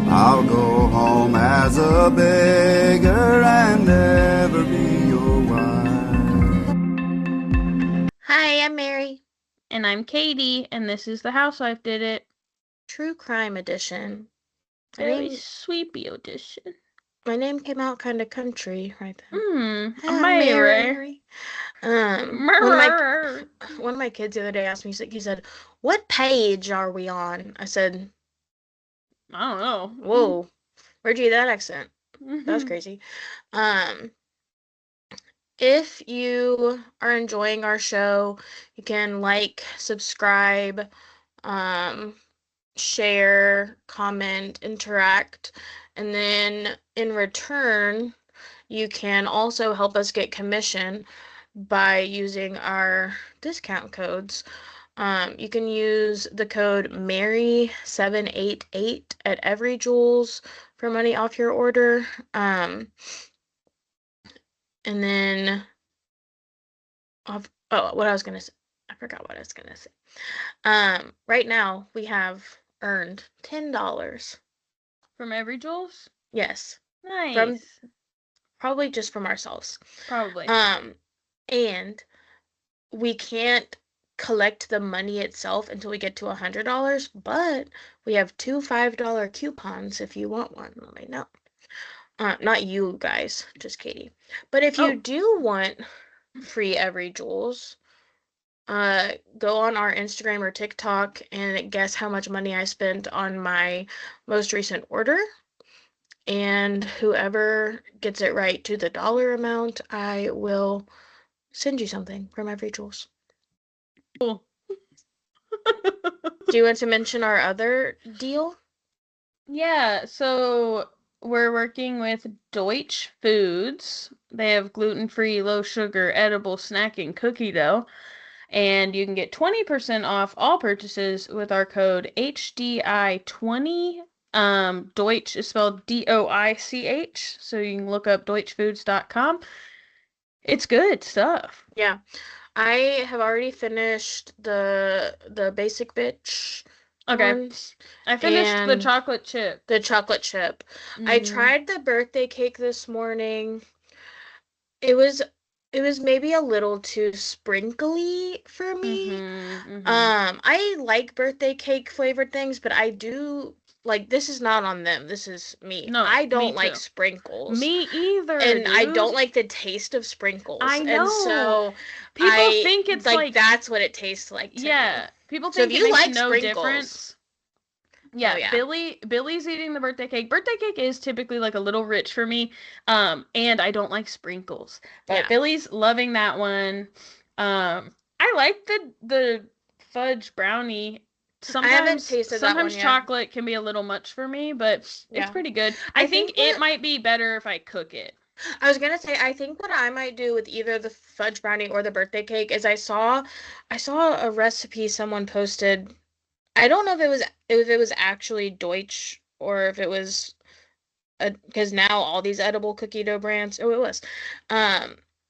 I'll go home as a beggar and never be your wife. Hi, I'm Mary. And I'm Katie, and this is the Housewife Did It. True Crime Edition. Very sweepy edition. My name came out kind of country right then. Mary. One of my kids the other day asked me, he said, "What page are we on?" I said, I don't know. "Whoa, where'd you get that accent?" That was crazy. If you are enjoying our show, you can like, subscribe, share, comment, interact, and then in return, you can also help us get commission by using our discount codes. You can use the code MARY788 at Every Jewels for money off your order. And then, what I was gonna say, I forgot what I was gonna say. Right now we have earned $10 from Every Jewels. Yes. Nice. Probably just from ourselves. Probably. And we can't collect the money itself until we get to $100, but we have 2 $5 coupons if you want one. Let me know. Not you guys, just Katie. But if you do want free Every Jewels, go on our Instagram or TikTok and guess how much money I spent on my most recent order. And whoever gets it right to the dollar amount, I will send you something from Every Jewels. Cool. Do you want to mention our other deal? Yeah, so we're working with Deutsch Foods. They have gluten-free, low-sugar, edible snacking cookie dough. And you can get 20% off all purchases with our code HDI20. Deutsch is spelled DOICH, so you can look up deutschfoods.com. It's good stuff. Yeah. I have already finished the basic bitch ones. I finished the chocolate chip. The chocolate chip. I tried the birthday cake this morning. It was maybe a little too sprinkly for me. I like birthday cake flavored things, but I do like, this is not on them. This is me. No, I don't like sprinkles. Me either. And dude. I don't like the taste of sprinkles. I know. And so people think it's like that's what it tastes like to me. People think so if it you makes like no sprinkles, difference. Yeah, Billy's eating the birthday cake. Birthday cake is typically like a little rich for me. And I don't like sprinkles. But Billy's loving that one. I like the fudge brownie. Sometimes, I haven't tasted that one yet. Chocolate can be a little much for me, but it's pretty good. I think it might be better if I cook it. I was gonna say, I think what I might do with either the fudge brownie or the birthday cake is I saw a recipe someone posted. I don't know if it was actually Deutsch or if it was because now all these edible cookie dough brands. Oh, it was.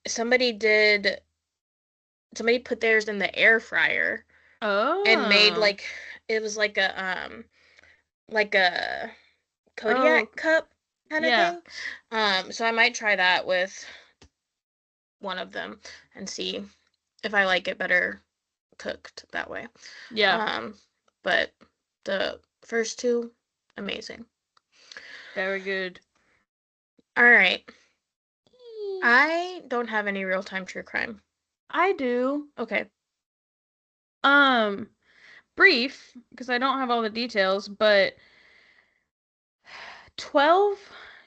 Somebody put theirs in the air fryer. Oh. And made it was like a Kodiak cup kind of thing. So I might try that with one of them and see if I like it better cooked that way. Yeah. But the first two, amazing. Very good. All right. I don't have any real-time true crime. I do. Okay. Brief, because I don't have all the details, but 12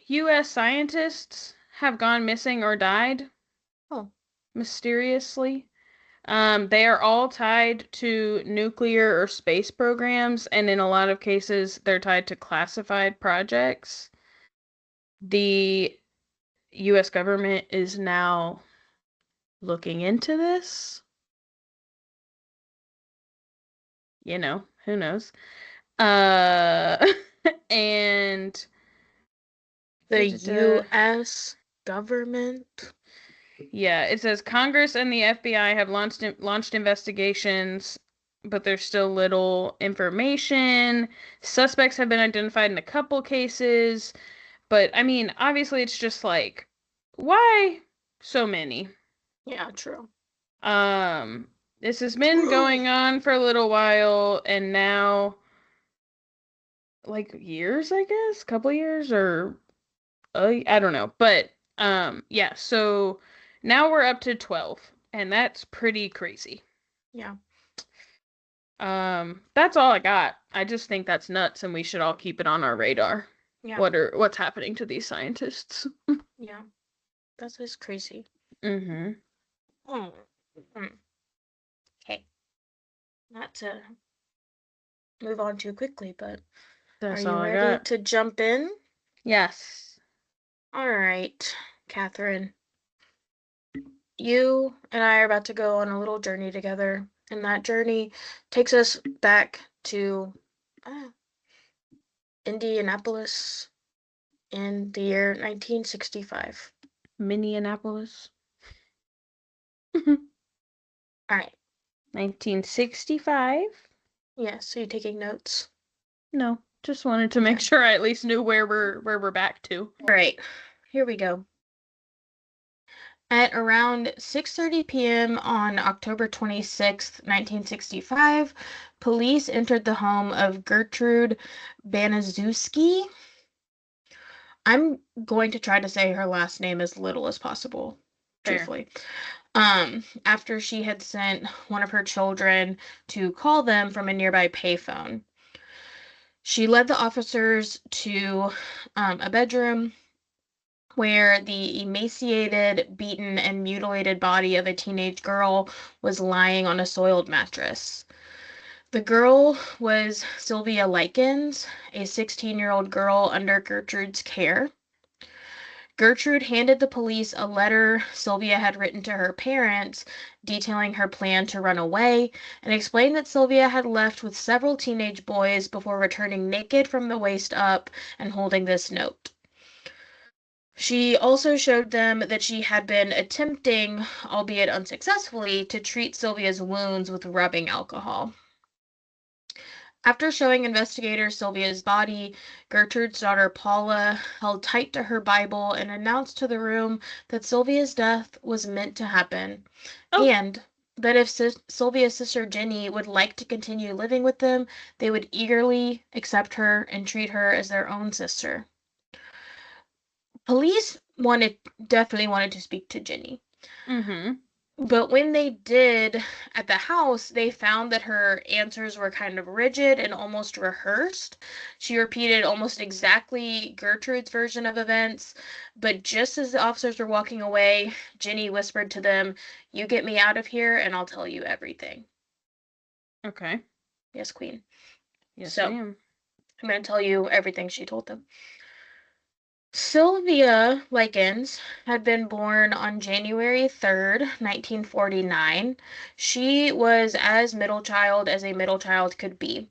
U.S. scientists have gone missing or died. Oh. Mysteriously. They are all tied to nuclear or space programs, and in a lot of cases, they're tied to classified projects. The U.S. government is now looking into this. You know, who knows? And the U.S. government. Yeah, it says Congress and the FBI have launched investigations but there's still little information. Suspects have been identified in a couple cases, but I mean, obviously it's just like, why so many? Yeah, true. Um, this has been going on for a little while, and now, like, years, I guess, couple years, or I don't know, but yeah. So now we're up to 12, and that's pretty crazy. Yeah. That's all I got. I just think that's nuts, and we should all keep it on our radar. Yeah. What's happening to these scientists? Yeah. That's just crazy. Mm-hmm. Mm. Mm. Okay. Not to move on too quickly, but are That's you all I ready got. to jump in? Yes. All right, Catherine. You and I are about to go on a little journey together, and that journey takes us back to Indianapolis in the year 1965. Minneapolis. All right. 1965? Yeah, so you taking notes? No, just wanted to make Okay. sure I at least knew where we're back to. All right. Here we go. At around 6:30 p.m. on October 26, 1965, police entered the home of Gertrude Baniszweski. I'm going to try to say her last name as little as possible, Fair. truthfully. After she had sent one of her children to call them from a nearby payphone. She led the officers to a bedroom where the emaciated, beaten, and mutilated body of a teenage girl was lying on a soiled mattress. The girl was Sylvia Likens, a 16-year-old girl under Gertrude's care. Gertrude handed the police a letter Sylvia had written to her parents detailing her plan to run away and explained that Sylvia had left with several teenage boys before returning naked from the waist up and holding this note. She also showed them that she had been attempting, albeit unsuccessfully, to treat Sylvia's wounds with rubbing alcohol. After showing investigators Sylvia's body, Gertrude's daughter Paula held tight to her Bible and announced to the room that Sylvia's death was meant to happen, Oh, and that if Sylvia's sister Jenny would like to continue living with them, they would eagerly accept her and treat her as their own sister. Police definitely wanted to speak to Jenny. mm-hmm. But when they did at the house, they found that her answers were kind of rigid and almost rehearsed. She repeated almost exactly Gertrude's version of events, but just as the officers were walking away, Jenny whispered to them, "You get me out of here and I'll tell you everything." Okay. Yes, Queen. Yes, So, ma'am. I'm going to tell you everything she told them. Sylvia Likens had been born on January 3rd, 1949. She was as middle child as a middle child could be.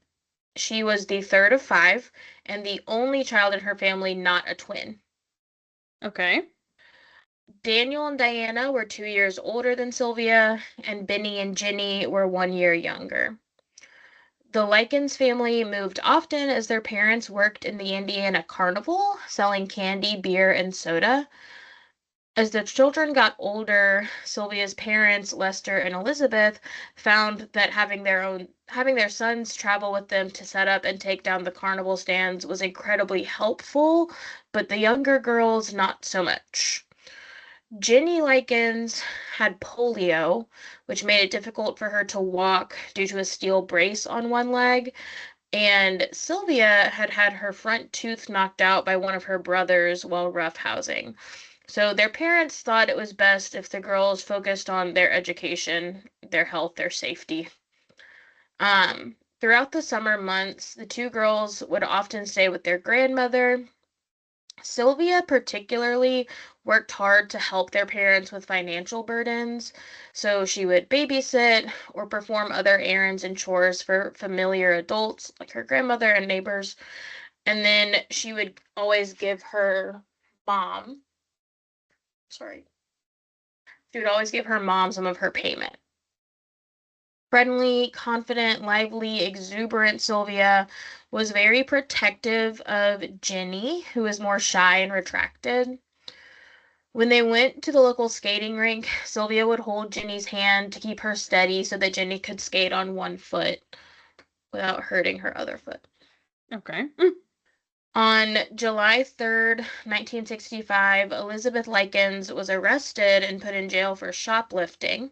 She was the third of five and the only child in her family not a twin. Okay. Daniel and Diana were 2 years older than Sylvia, and Benny and Jenny were 1 year younger. The Likens family moved often as their parents worked in the Indiana Carnival, selling candy, beer, and soda. As the children got older, Sylvia's parents, Lester and Elizabeth, found that having their sons travel with them to set up and take down the carnival stands was incredibly helpful, but the younger girls not so much. Jenny Likens had polio, which made it difficult for her to walk due to a steel brace on one leg, and Sylvia had had her front tooth knocked out by one of her brothers while roughhousing. So their parents thought it was best if the girls focused on their education, their health, their safety. Throughout the summer months, the two girls would often stay with their grandmother. Sylvia particularly worked hard to help their parents with financial burdens, so she would babysit or perform other errands and chores for familiar adults like her grandmother and neighbors, and then she would always give her mom, sorry, she would always give her mom some of her payment. Friendly, confident, lively, exuberant Sylvia was very protective of Jenny, who was more shy and retracted. When they went to the local skating rink, Sylvia would hold Jenny's hand to keep her steady so that Jenny could skate on one foot without hurting her other foot. Okay. On July 3rd, 1965, Elizabeth Likens was arrested and put in jail for shoplifting.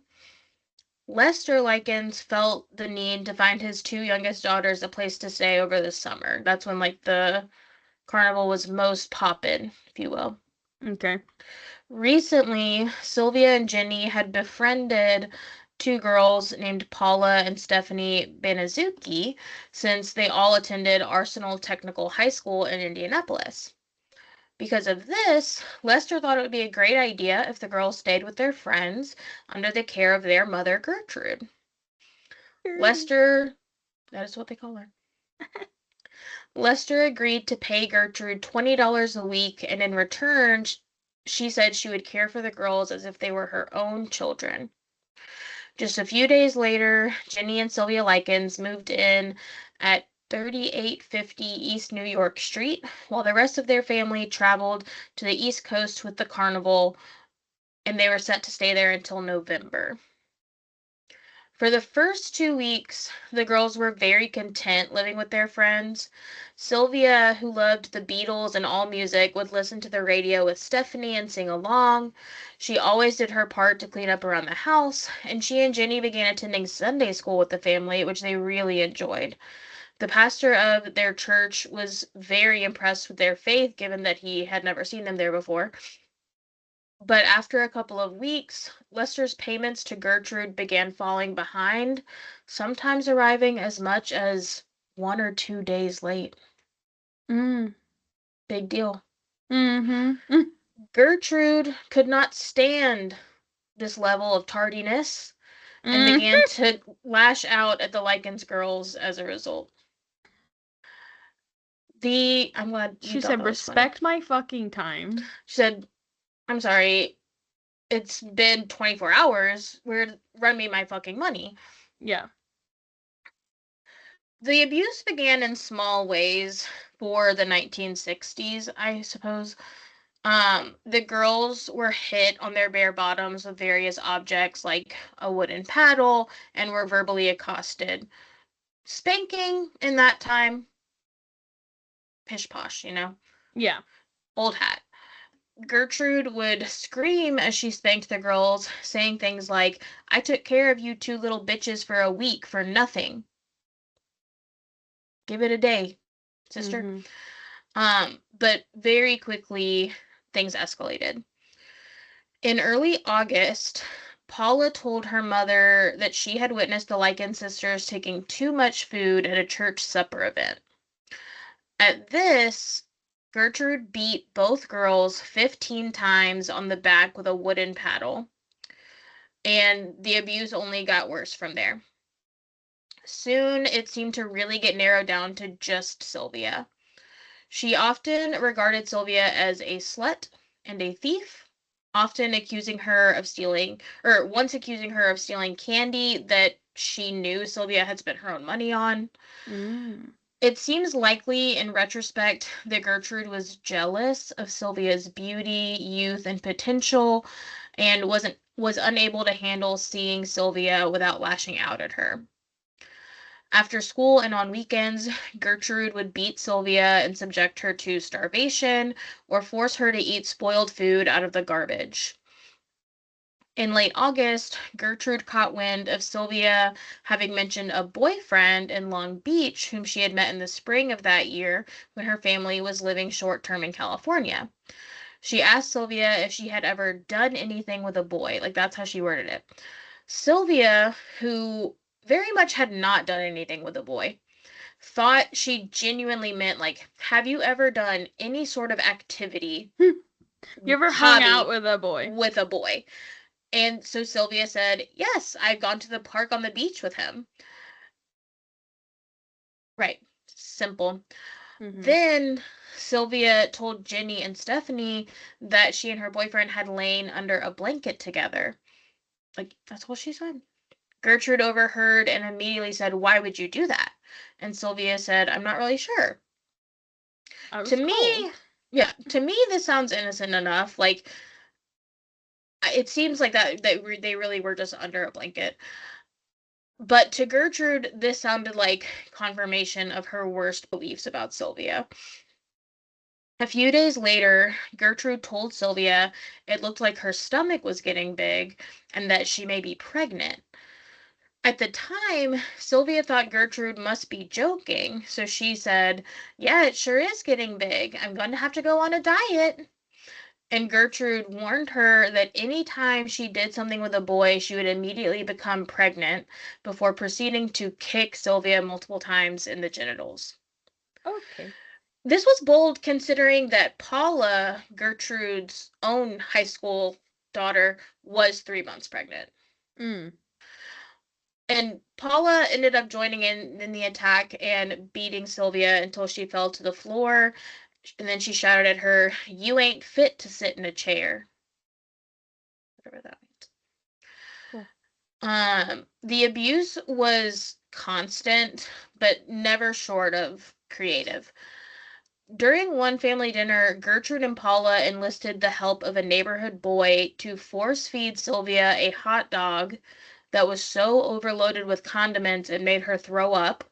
Lester Likens felt the need to find his two youngest daughters a place to stay over the summer. That's when, like, the carnival was most poppin', if you will. Okay. Recently, Sylvia and Jenny had befriended two girls named Paula and Stephanie Baniszweski since they all attended Arsenal Technical High School in Indianapolis. Because of this, Lester thought it would be a great idea if the girls stayed with their friends under the care of their mother, Gertrude. Lester, that is what they call her. Lester agreed to pay Gertrude $20 a week, and in return, she said she would care for the girls as if they were her own children. Just a few days later, Jenny and Sylvia Likens moved in at 3850 East New York Street, while the rest of their family traveled to the East Coast with the carnival, and they were set to stay there until November. For the first 2 weeks, the girls were very content living with their friends. Sylvia, who loved the Beatles and all music, would listen to the radio with Stephanie and sing along. She always did her part to clean up around the house, and she and Jenny began attending Sunday school with the family, which they really enjoyed. The pastor of their church was very impressed with their faith, given that he had never seen them there before. But after a couple of weeks, Lester's payments to Gertrude began falling behind, sometimes arriving as much as 1 or 2 days late. Big deal. Mm-hmm. Gertrude could not stand this level of tardiness and began to lash out at the Likens girls as a result. I'm glad you She thought said, that was funny. respect my fucking time. She said, I'm sorry, it's been 24 hours. Run me my fucking money. Yeah. The abuse began in small ways for the 1960s, I suppose. The girls were hit on their bare bottoms with various objects like a wooden paddle and were verbally accosted. Spanking in that time, pish posh, you know? Yeah. Old hat. Gertrude would scream as she spanked the girls, saying things like, I took care of you two little bitches for a week for nothing. Give it a day, sister. But very quickly, things escalated. In early August, Paula told her mother that she had witnessed the Likens sisters taking too much food at a church supper event. At this, Gertrude beat both girls 15 times on the back with a wooden paddle, and the abuse only got worse from there. Soon, it seemed to really get narrowed down to just Sylvia. She often regarded Sylvia as a slut and a thief, often accusing her of stealing, or once accusing her of stealing candy that she knew Sylvia had spent her own money on. It seems likely, in retrospect, that Gertrude was jealous of Sylvia's beauty, youth, and potential, and was unable to handle seeing Sylvia without lashing out at her. After school and on weekends, Gertrude would beat Sylvia and subject her to starvation or force her to eat spoiled food out of the garbage. In late August, Gertrude caught wind of Sylvia having mentioned a boyfriend in Long Beach whom she had met in the spring of that year when her family was living short-term in California. She asked Sylvia if she had ever done anything with a boy. Like, that's how she worded it. Sylvia, who very much had not done anything with a boy, thought she genuinely meant, like, have you ever done any sort of activity? You ever hung out with a boy? With a boy. And so Sylvia said, yes, I've gone to the park on the beach with him. Right. Simple. Then Sylvia told Jenny and Stephanie that she and her boyfriend had lain under a blanket together. Like, that's what she said. Gertrude overheard and immediately said, "Why would you do that?" And Sylvia said, "I'm not really sure." I was To me, cold. yeah, to me, this sounds innocent enough. Like, it seems like they really were just under a blanket. But to Gertrude, this sounded like confirmation of her worst beliefs about Sylvia. A few days later, Gertrude told Sylvia it looked like her stomach was getting big and that she may be pregnant. At the time, Sylvia thought Gertrude must be joking, so she said, "Yeah, it sure is getting big. I'm going to have to go on a diet." And Gertrude warned her that any time she did something with a boy, she would immediately become pregnant before proceeding to kick Sylvia multiple times in the genitals. Okay. This was bold considering that Paula, Gertrude's own high school daughter, was 3 months pregnant. Mm. And Paula ended up joining in the attack and beating Sylvia until she fell to the floor. And then she shouted at her, "You ain't fit to sit in a chair." Whatever that means. Cool. The abuse was constant, but never short of creative. During one family dinner, Gertrude and Paula enlisted the help of a neighborhood boy to force feed Sylvia a hot dog that was so overloaded with condiments it made her throw up,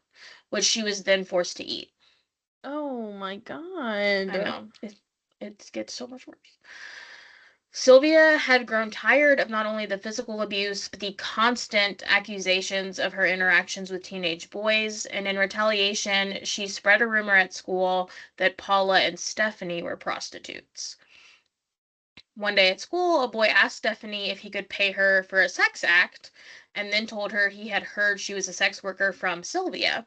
which she was then forced to eat. Oh my I god. know. It gets so much worse. Sylvia had grown tired of not only the physical abuse, but the constant accusations of her interactions with teenage boys, and in retaliation, she spread a rumor at school that Paula and Stephanie were prostitutes. One day at school, a boy asked Stephanie if he could pay her for a sex act, and then told her he had heard she was a sex worker from Sylvia.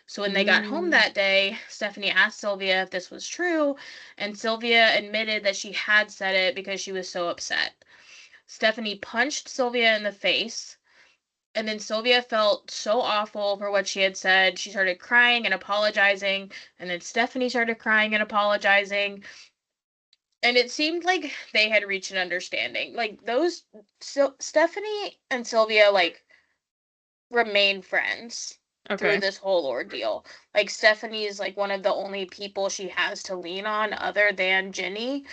So when they got home Mm. that day, Stephanie asked Sylvia if this was true, and Sylvia admitted that she had said it because she was so upset. Stephanie punched Sylvia in the face, and then Sylvia felt so awful for what she had said. She started crying and apologizing, and then Stephanie started crying and apologizing. And it seemed like they had reached an understanding. Like those, so Stephanie and Sylvia like remain friends through Okay. this whole ordeal. Like Stephanie is like one of the only people she has to lean on other than Jenny.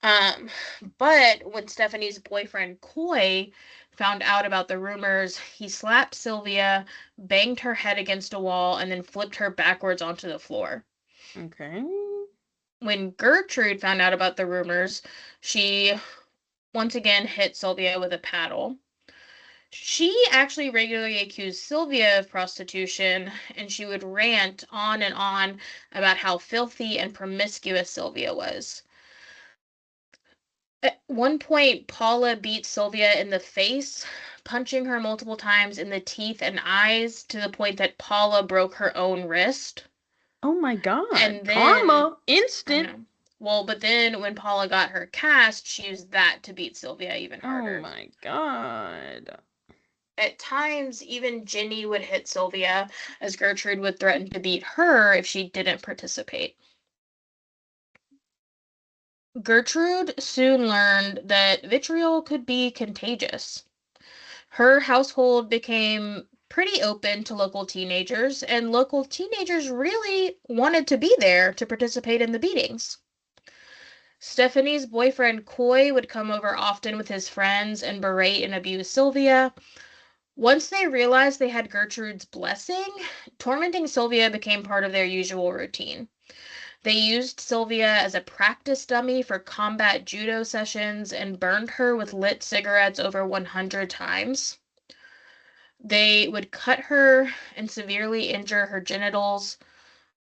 Um, but when Stephanie's boyfriend Coy found out about the rumors, he slapped Sylvia, banged her head against a wall, and then flipped her backwards onto the floor. Okay. When Gertrude found out about the rumors, she once again hit Sylvia with a paddle. She actually regularly accused Sylvia of prostitution, and she would rant on and on about how filthy and promiscuous Sylvia was. At one point, Paula beat Sylvia in the face, punching her multiple times in the teeth and eyes to the point that Paula broke her own wrist. Oh my god. And then, Karma. I Instant. know. Well, but then when Paula got her cast, she used that to beat Sylvia even Oh harder. my god. At times, even Ginny would hit Sylvia, as Gertrude would threaten to beat her if she didn't participate. Gertrude soon learned that vitriol could be contagious. Her household became pretty open to local teenagers, and local teenagers really wanted to be there to participate in the beatings. Stephanie's boyfriend Coy would come over often with his friends and berate and abuse Sylvia. Once they realized they had Gertrude's blessing, tormenting Sylvia became part of their usual routine. They used Sylvia as a practice dummy for combat judo sessions and burned her with lit cigarettes over 100 times. They would cut her and severely injure her genitals.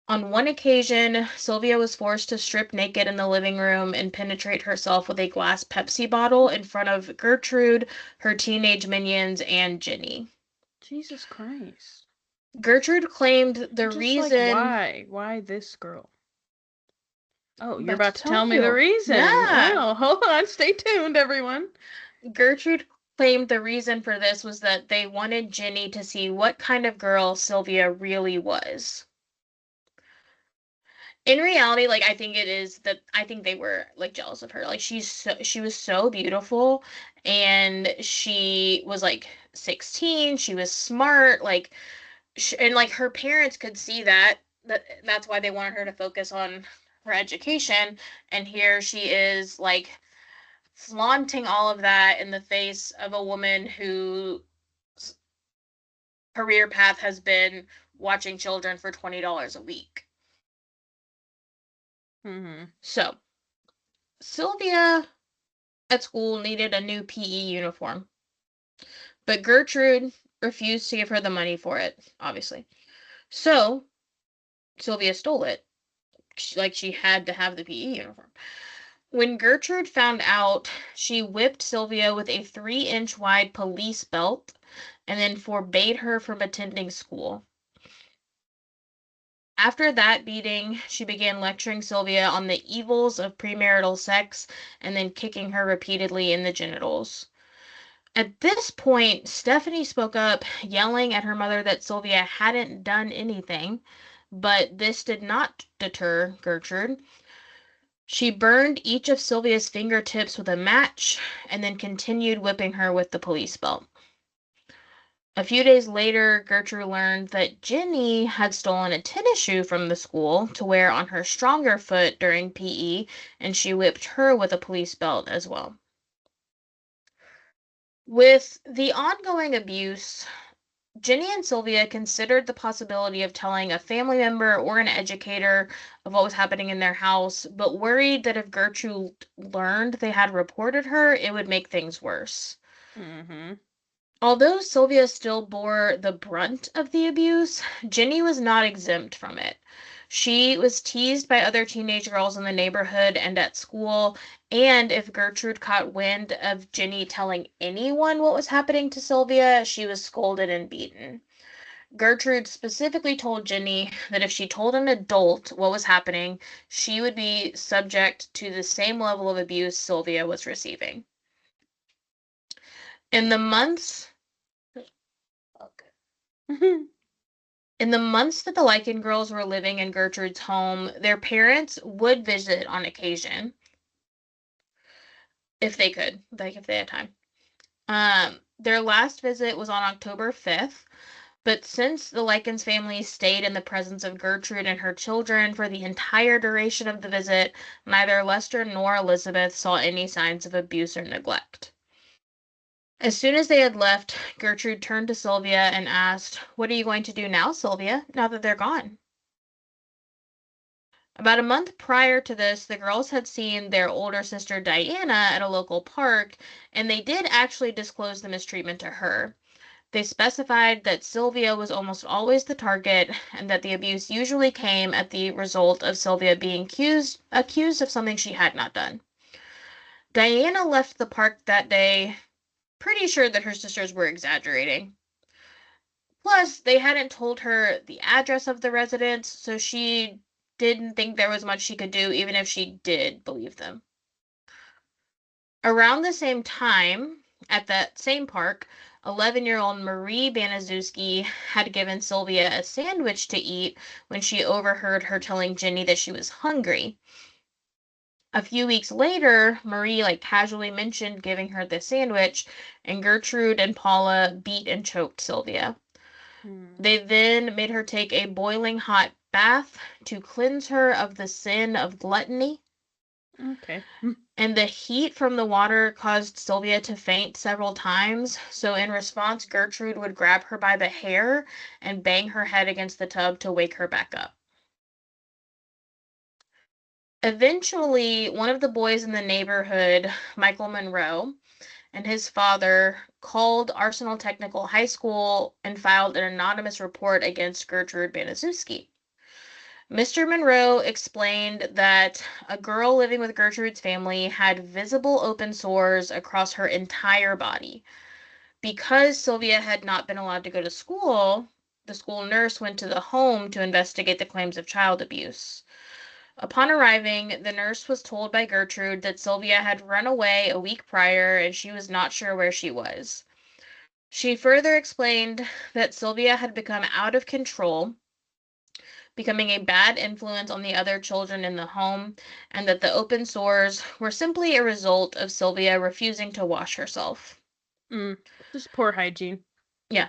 On one occasion, Sylvia was forced to strip naked in the living room and penetrate herself with a glass Pepsi bottle in front of Gertrude, her teenage minions, and Ginny. Jesus Christ. Gertrude claimed the Just like, reason. why? Why this girl? Oh, I'm you're about to about to tell tell me the you. reason. Yeah. Well, hold on. Stay tuned, everyone. Gertrude claimed the reason for this was that they wanted Ginny to see what kind of girl Sylvia really was. In reality, like, I think it is that I think they were like jealous of her. Like, she was so beautiful, and she was like 16. She was smart, like, and like her parents could see that's why they wanted her to focus on her education. And here she is, like, flaunting all of that in the face of a woman whose career path has been watching children for $20 a week. Mm-hmm. So Sylvia at school needed a new PE uniform, but Gertrude refused to give her the money for it, obviously. So Sylvia stole it. She had to have the PE uniform. When Gertrude found out, she whipped Sylvia with a 3-inch wide police belt and then forbade her from attending school. After that beating, she began lecturing Sylvia on the evils of premarital sex and then kicking her repeatedly in the genitals. At this point, Stephanie spoke up, yelling at her mother that Sylvia hadn't done anything, but this did not deter Gertrude. She burned each of Sylvia's fingertips with a match and then continued whipping her with the police belt. A few days later, Gertrude learned that Jenny had stolen a tennis shoe from the school to wear on her stronger foot during PE, and she whipped her with a police belt as well. With the ongoing abuse, Jenny and Sylvia considered the possibility of telling a family member or an educator of what was happening in their house, but worried that if Gertrude learned they had reported her, it would make things worse. Mm-hmm. Although Sylvia still bore the brunt of the abuse, Jenny was not exempt from it. She was teased by other teenage girls in the neighborhood and at school, and if Gertrude caught wind of Jenny telling anyone what was happening to Sylvia, she was scolded and beaten. Gertrude specifically told Jenny that if she told an adult what was happening, she would be subject to the same level of abuse Sylvia was receiving. In the months In the months that the Liken girls were living in Gertrude's home, their parents would visit on occasion if they could, like if they had time. Their last visit was on October 5th, but since the Likens family stayed in the presence of Gertrude and her children for the entire duration of the visit, neither Lester nor Elizabeth saw any signs of abuse or neglect. As soon as they had left, Gertrude turned to Sylvia and asked, "What are you going to do now, Sylvia, now that they're gone?" About a month prior to this, the girls had seen their older sister Diana at a local park, and they did actually disclose the mistreatment to her. They specified that Sylvia was almost always the target, and that the abuse usually came at the result of Sylvia being accused of something she had not done. Diana left the park that day, pretty sure that her sisters were exaggerating. Plus, they hadn't told her the address of the residence, so she didn't think there was much she could do, even if she did believe them. Around the same time, at that same park, 11-year-old Marie Baniszweski had given Sylvia a sandwich to eat when she overheard her telling Jenny that she was hungry. A few weeks later, Marie casually mentioned giving her the sandwich, and Gertrude and Paula beat and choked Sylvia. They then made her take a boiling hot bath to cleanse her of the sin of gluttony. Okay. And the heat from the water caused Sylvia to faint several times, so in response, Gertrude would grab her by the hair and bang her head against the tub to wake her back up. Eventually, one of the boys in the neighborhood, Michael Monroe, and his father called Arsenal Technical High School and filed an anonymous report against Gertrude Baniszweski. Mr. Monroe explained that a girl living with Gertrude's family had visible open sores across her entire body. Because Sylvia had not been allowed to go to school, the school nurse went to the home to investigate the claims of child abuse. Upon arriving, the nurse was told by Gertrude that Sylvia had run away a week prior and she was not sure where she was. She further explained that Sylvia had become out of control, becoming a bad influence on the other children in the home, and that the open sores were simply a result of Sylvia refusing to wash herself. Just poor hygiene. Yeah,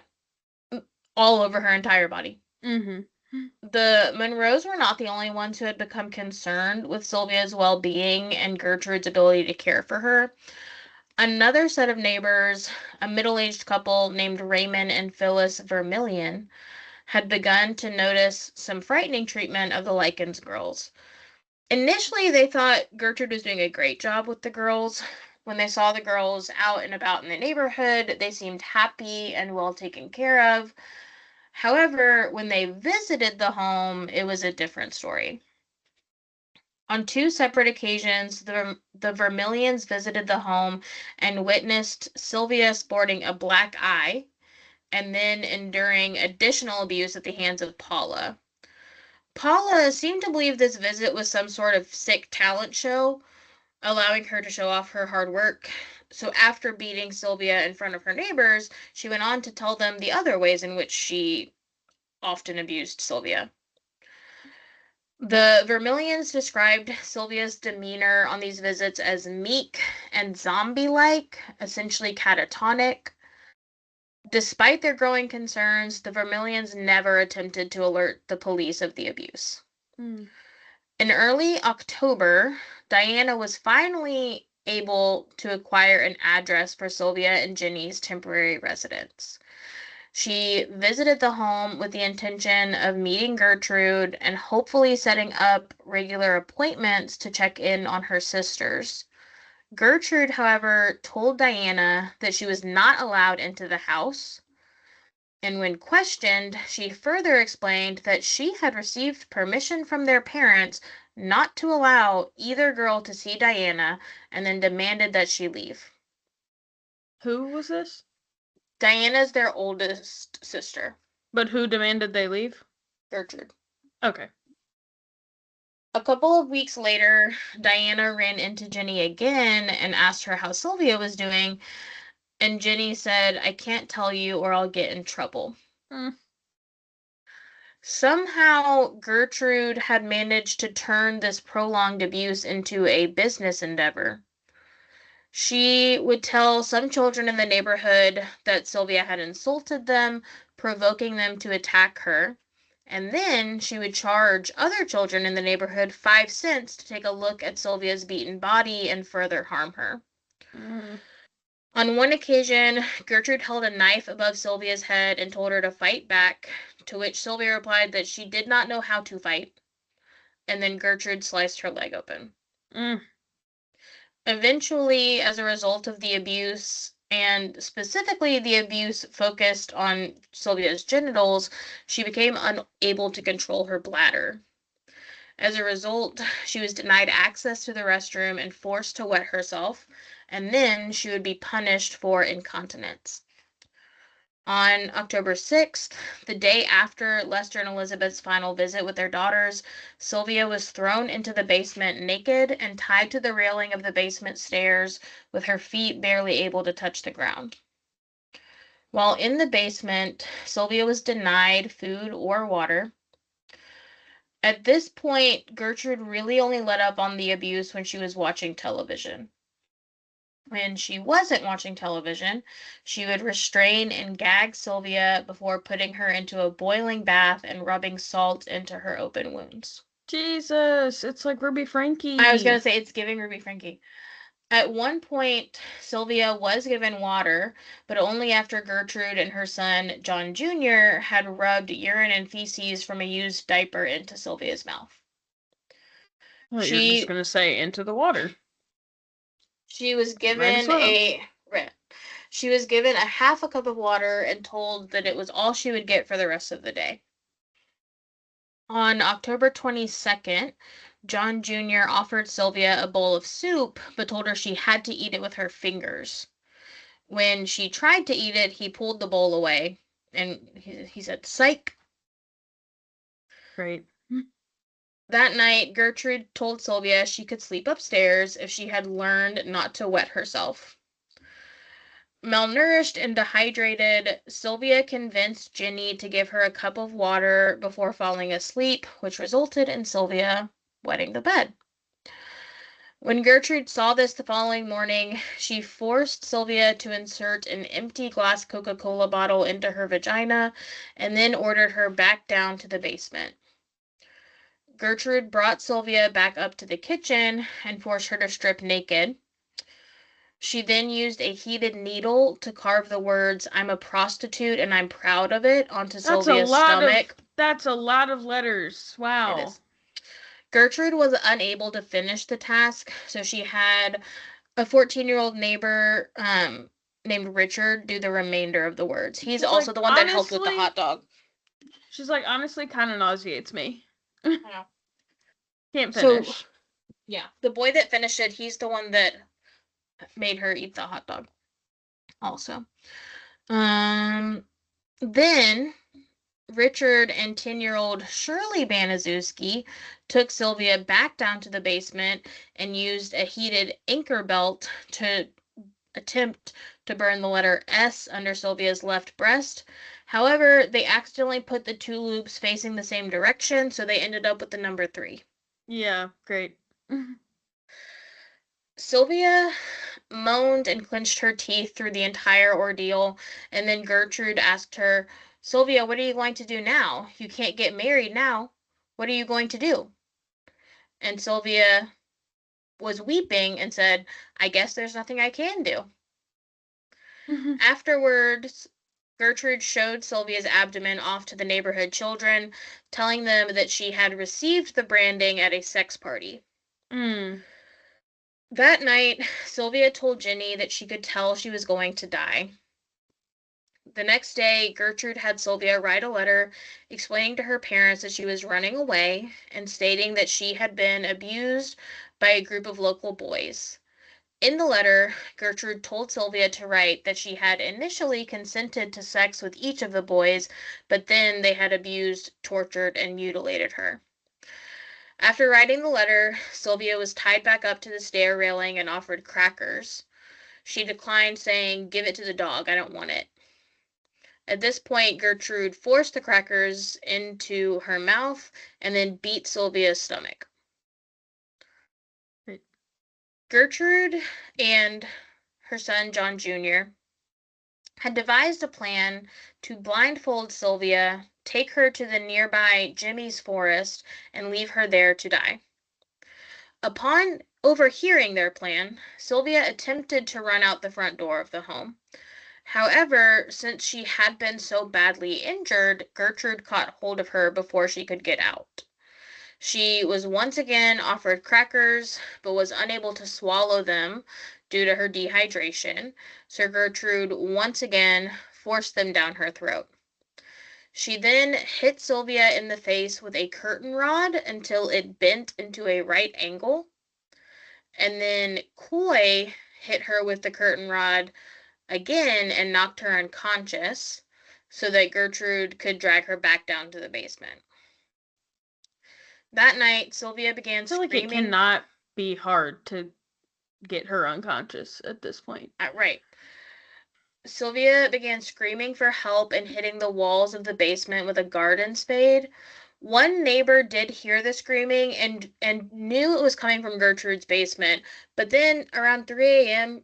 all over her entire body. Mm-hmm. The Monroes were not the only ones who had become concerned with Sylvia's well-being and Gertrude's ability to care for her. Another set of neighbors, a middle-aged couple named Raymond and Phyllis Vermillion, had begun to notice some frightening treatment of the Likens girls. Initially, they thought Gertrude was doing a great job with the girls. When they saw the girls out and about in the neighborhood, they seemed happy and well taken care of. However, when they visited the home, it was a different story. On two separate occasions, the Vermillions visited the home and witnessed Sylvia sporting a black eye and then enduring additional abuse at the hands of Paula. Paula seemed to believe this visit was some sort of sick talent show, allowing her to show off her hard work. So after beating Sylvia in front of her neighbors, she went on to tell them the other ways in which she often abused Sylvia. The Vermillions described Sylvia's demeanor on these visits as meek and zombie-like, essentially catatonic. Despite their growing concerns, the Vermillions never attempted to alert the police of the abuse. In early October, Diana was finally able to acquire an address for Sylvia and Jenny's temporary residence. She visited the home with the intention of meeting Gertrude and hopefully setting up regular appointments to check in on her sisters. Gertrude, however, told Diana that she was not allowed into the house, and when questioned, she further explained that she had received permission from their parents not to allow either girl to see Diana and then demanded that she leave. Who was this? Diana's their oldest sister. But who demanded they leave? Gertrude. Okay. A couple of weeks later, Diana ran into Jenny again and asked her how Sylvia was doing, and Jenny said, "I can't tell you or I'll get in trouble." Somehow, Gertrude had managed to turn this prolonged abuse into a business endeavor. She would tell some children in the neighborhood that Sylvia had insulted them, provoking them to attack her. And then she would charge other children in the neighborhood 5 cents to take a look at Sylvia's beaten body and further harm her. On one occasion, Gertrude held a knife above Sylvia's head and told her to fight back, to which Sylvia replied that she did not know how to fight. And then Gertrude sliced her leg open. Eventually, as a result of the abuse, and specifically the abuse focused on Sylvia's genitals, she became unable to control her bladder. As a result, she was denied access to the restroom and forced to wet herself, and then she would be punished for incontinence. On October 6th, the day after Lester and Elizabeth's final visit with their daughters, Sylvia was thrown into the basement naked and tied to the railing of the basement stairs with her feet barely able to touch the ground. While in the basement, Sylvia was denied food or water. At this point, Gertrude really only let up on the abuse when she was watching television. When she wasn't watching television, she would restrain and gag Sylvia before putting her into a boiling bath and rubbing salt into her open wounds. Jesus, it's like Ruby Frankie. I was going to say it's giving Ruby Frankie. At one point, Sylvia was given water, but only after Gertrude and her son, John Jr., had rubbed urine and feces from a used diaper into Sylvia's mouth. Well, you're just going to say into the water. She was given a half a cup of water and told that it was all she would get for the rest of the day. On October 22nd, John Jr. offered Sylvia a bowl of soup, but told her she had to eat it with her fingers. When she tried to eat it, he pulled the bowl away, and he said, "Psych." Great. That night, Gertrude told Sylvia she could sleep upstairs if she had learned not to wet herself. Malnourished and dehydrated, Sylvia convinced Ginny to give her a cup of water before falling asleep, which resulted in Sylvia wetting the bed. When Gertrude saw this the following morning, she forced Sylvia to insert an empty glass Coca-Cola bottle into her vagina and then ordered her back down to the basement. Gertrude brought Sylvia back up to the kitchen and forced her to strip naked. She then used a heated needle to carve the words, "I'm a prostitute and I'm proud of it," onto Sylvia's stomach. That's a lot of letters. Wow. It is. Gertrude was unable to finish the task, so she had a 14-year-old neighbor named Richard do the remainder of the words. He's also the one that helped with the hot dog. She's like, honestly, kind of nauseates me. Yeah. Can't finish. So, yeah, the boy that finished it, he's the one that made her eat the hot dog also. Then Richard and 10-year-old Shirley Baniszweski took Sylvia back down to the basement and used a heated anchor belt to attempt to burn the letter S under Sylvia's left breast. However, they accidentally put the two loops facing the same direction, so they ended up with the number 3. Yeah, great. Sylvia moaned and clenched her teeth through the entire ordeal, and then Gertrude asked her, "Sylvia, what are you going to do now? You can't get married now. What are you going to do?" And Sylvia was weeping and said, "I guess there's nothing I can do." Afterwards, Gertrude showed Sylvia's abdomen off to the neighborhood children, telling them that she had received the branding at a sex party. That night, Sylvia told Ginny that she could tell she was going to die. The next day, Gertrude had Sylvia write a letter explaining to her parents that she was running away and stating that she had been abused by a group of local boys. In the letter, Gertrude told Sylvia to write that she had initially consented to sex with each of the boys, but then they had abused, tortured, and mutilated her. After writing the letter, Sylvia was tied back up to the stair railing and offered crackers. She declined, saying, "Give it to the dog, I don't want it." At this point, Gertrude forced the crackers into her mouth and then beat Sylvia's stomach. Great. Gertrude and her son, John Jr., had devised a plan to blindfold Sylvia, take her to the nearby Jimmy's forest, and leave her there to die. Upon overhearing their plan, Sylvia attempted to run out the front door of the home. However, since she had been so badly injured, Gertrude caught hold of her before she could get out. She was once again offered crackers, but was unable to swallow them due to her dehydration, so Gertrude once again forced them down her throat. She then hit Sylvia in the face with a curtain rod until it bent into a right angle, and then Coy hit her with the curtain rod again and knocked her unconscious so that Gertrude could drag her back down to the basement. That night, Sylvia began screaming. I feel like it cannot be hard to get her unconscious at this point. Right. Sylvia began screaming for help and hitting the walls of the basement with a garden spade. One neighbor did hear the screaming and knew it was coming from Gertrude's basement, but then around 3 a.m.,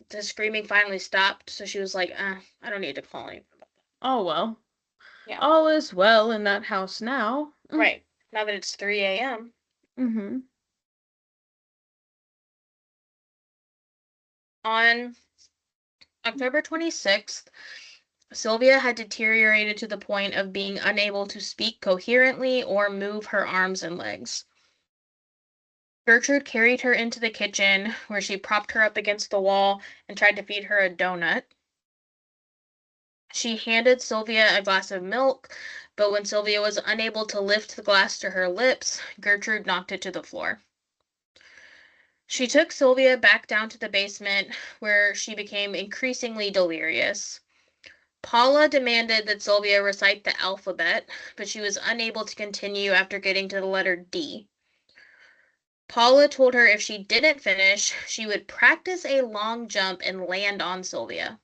the screaming finally stopped, so she was like, I don't need to call anyone about that. Oh, well. Yeah. All is well in that house now. Right. Now that it's 3 a.m. On October 26th, Sylvia had deteriorated to the point of being unable to speak coherently or move her arms and legs. Gertrude carried her into the kitchen, where she propped her up against the wall and tried to feed her a donut. She handed Sylvia a glass of milk, but when Sylvia was unable to lift the glass to her lips, Gertrude knocked it to the floor. She took Sylvia back down to the basement, where she became increasingly delirious. Paula demanded that Sylvia recite the alphabet, but she was unable to continue after getting to the letter D. Paula told her if she didn't finish, she would practice a long jump and land on Sylvia.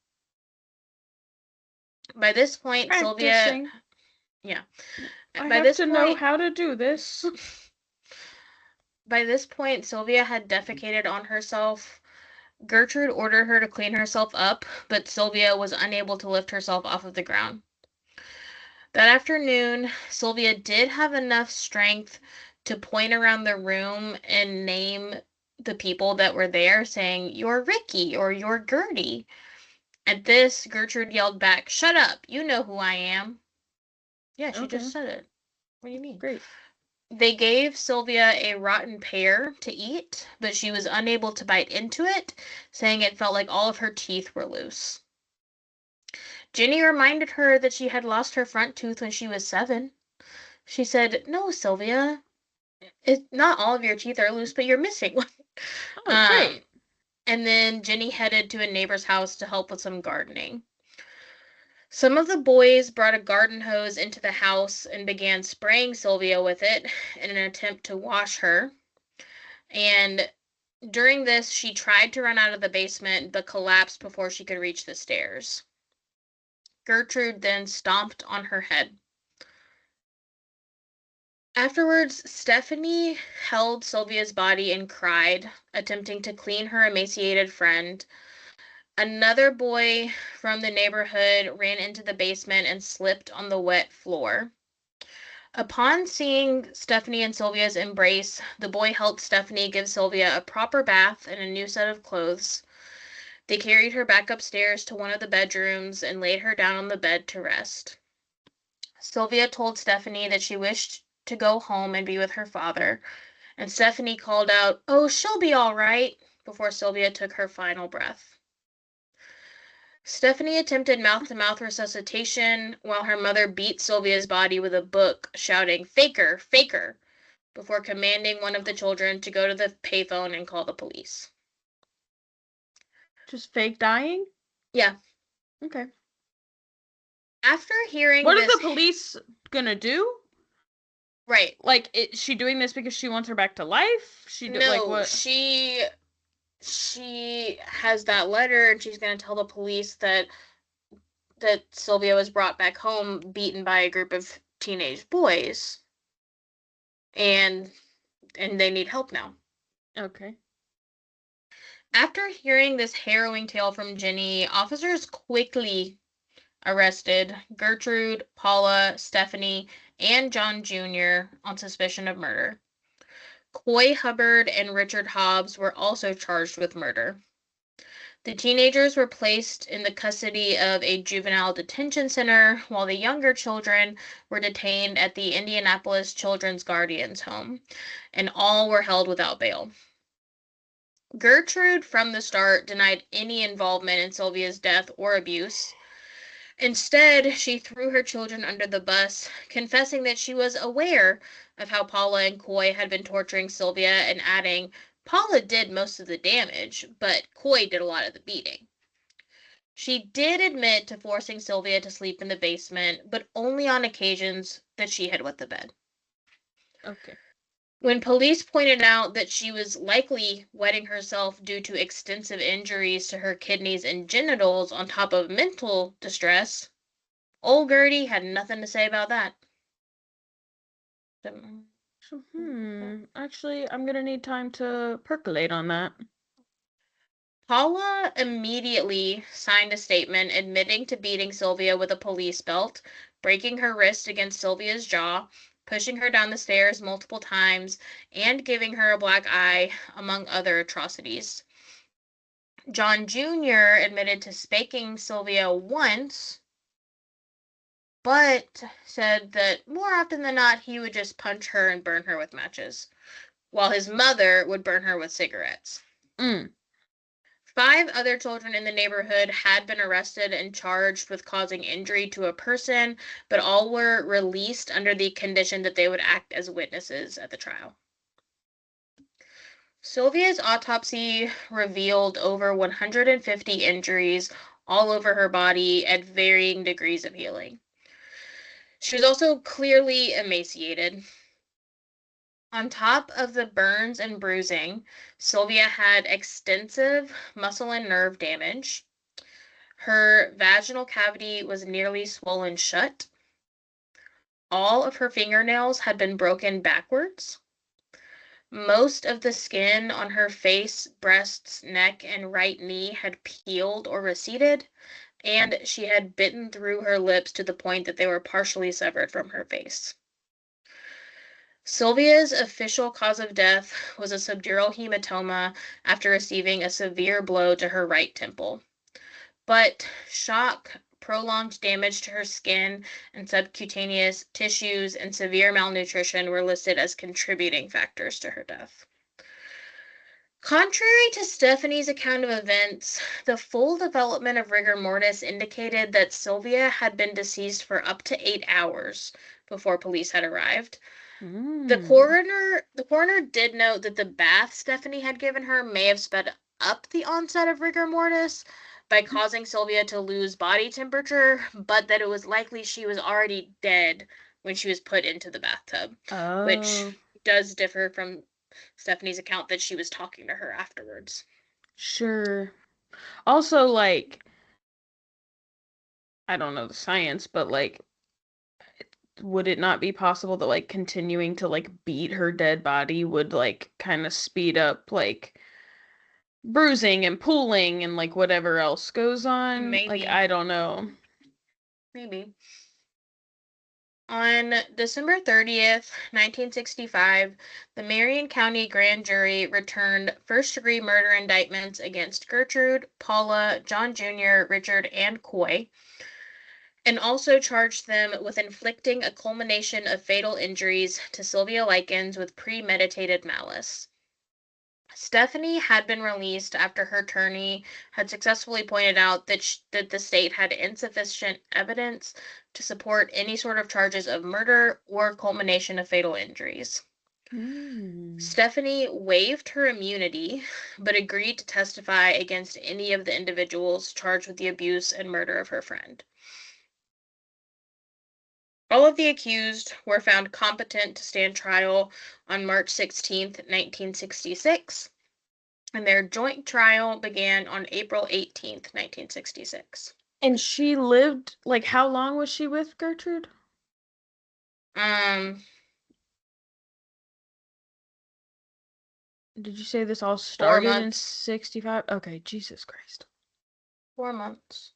By this point, Sylvia... Practicing. Yeah. I By have this to know point... how to do this. By this point, Sylvia had defecated on herself. Gertrude ordered her to clean herself up, but Sylvia was unable to lift herself off of the ground. That afternoon, Sylvia did have enough strength to point around the room and name the people that were there, saying, "You're Ricky," or "You're Gertie." At this, Gertrude yelled back, "Shut up! You know who I am." Yeah, she Okay, just said it. What do you mean? great. They gave Sylvia a rotten pear to eat, but she was unable to bite into it, saying it felt like all of her teeth were loose. Ginny reminded her that she had lost her front tooth when she was 7. She said, "No, Sylvia, not all of your teeth are loose, but you're missing one." Oh, great. And then Ginny headed to a neighbor's house to help with some gardening. Some of the boys brought a garden hose into the house and began spraying Sylvia with it in an attempt to wash her. And during this, she tried to run out of the basement but collapsed before she could reach the stairs. Gertrude then stomped on her head. Afterwards, Stephanie held Sylvia's body and cried, attempting to clean her emaciated friend. Another boy from the neighborhood ran into the basement and slipped on the wet floor. Upon seeing Stephanie and Sylvia's embrace, the boy helped Stephanie give Sylvia a proper bath and a new set of clothes. They carried her back upstairs to one of the bedrooms and laid her down on the bed to rest. Sylvia told Stephanie that she wished to go home and be with her father, and Stephanie called out, "Oh, she'll be all right," before Sylvia took her final breath. Stephanie attempted mouth-to-mouth resuscitation while her mother beat Sylvia's body with a book, shouting, "Faker, faker," before commanding one of the children to go to the payphone and call the police. Just fake dying? Yeah. Okay. After hearing What are this... the police gonna do? Right. Like, is she doing this because she wants her back to life? Like, No, what? she has that letter and she's going to tell the police that Sylvia was brought back home beaten by a group of teenage boys and they need help now. Okay. After hearing this harrowing tale from Ginny, officers quickly arrested Gertrude, Paula, Stephanie, and John Jr. on suspicion of murder. Coy Hubbard and Richard Hobbs were also charged with murder. The teenagers were placed in the custody of a juvenile detention center, while the younger children were detained at the Indianapolis Children's Guardians Home, and all were held without bail. Gertrude, from the start, denied any involvement in Sylvia's death or abuse. Instead, she threw her children under the bus, confessing that she was aware of how Paula and Coy had been torturing Sylvia and adding, "Paula did most of the damage, but Coy did a lot of the beating." She did admit to forcing Sylvia to sleep in the basement, but only on occasions that she had wet the bed. Okay. When police pointed out that she was likely wetting herself due to extensive injuries to her kidneys and genitals on top of mental distress, old Gertie had nothing to say about that. So, actually, I'm gonna need time to percolate on that. Paula immediately signed a statement admitting to beating Sylvia with a police belt, breaking her wrist against Sylvia's jaw, pushing her down the stairs multiple times, and giving her a black eye, among other atrocities. John Jr. admitted to spanking Sylvia once, but said that more often than not he would just punch her and burn her with matches, while his mother would burn her with cigarettes. 5 other children in the neighborhood had been arrested and charged with causing injury to a person, but all were released under the condition that they would act as witnesses at the trial. Sylvia's autopsy revealed over 150 injuries all over her body at varying degrees of healing. She was also clearly emaciated. On top of the burns and bruising, Sylvia had extensive muscle and nerve damage. Her vaginal cavity was nearly swollen shut. All of her fingernails had been broken backwards. Most of the skin on her face, breasts, neck, and right knee had peeled or receded, and she had bitten through her lips to the point that they were partially severed from her face. Sylvia's official cause of death was a subdural hematoma after receiving a severe blow to her right temple. But shock, prolonged damage to her skin and subcutaneous tissues, and severe malnutrition were listed as contributing factors to her death. Contrary to Stephanie's account of events, the full development of rigor mortis indicated that Sylvia had been deceased for up to 8 hours before police had arrived. The coroner did note that the bath Stephanie had given her may have sped up the onset of rigor mortis by causing Sylvia to lose body temperature, but that it was likely she was already dead when she was put into the bathtub, which does differ from Stephanie's account that she was talking to her afterwards. Sure. Also, like, I don't know the science, but, like, would it not be possible that, like, continuing to, like, beat her dead body would, like, kind of speed up, like, bruising and pooling and, like, whatever else goes on? Maybe. Like, I don't know. Maybe. On December 30th, 1965, the Marion County Grand Jury returned first-degree murder indictments against Gertrude, Paula, John Jr., Richard, and Coy, and also charged them with inflicting a culmination of fatal injuries to Sylvia Likens with premeditated malice. Stephanie had been released after her attorney had successfully pointed out that the state had insufficient evidence to support any sort of charges of murder or culmination of fatal injuries. Stephanie waived her immunity, but agreed to testify against any of the individuals charged with the abuse and murder of her friend. All of the accused were found competent to stand trial on March 16, 1966, and their joint trial began on April 18, 1966. And she lived, like, how long was she with Gertrude? Did you say this all started in 65? Okay, Jesus Christ. 4 months.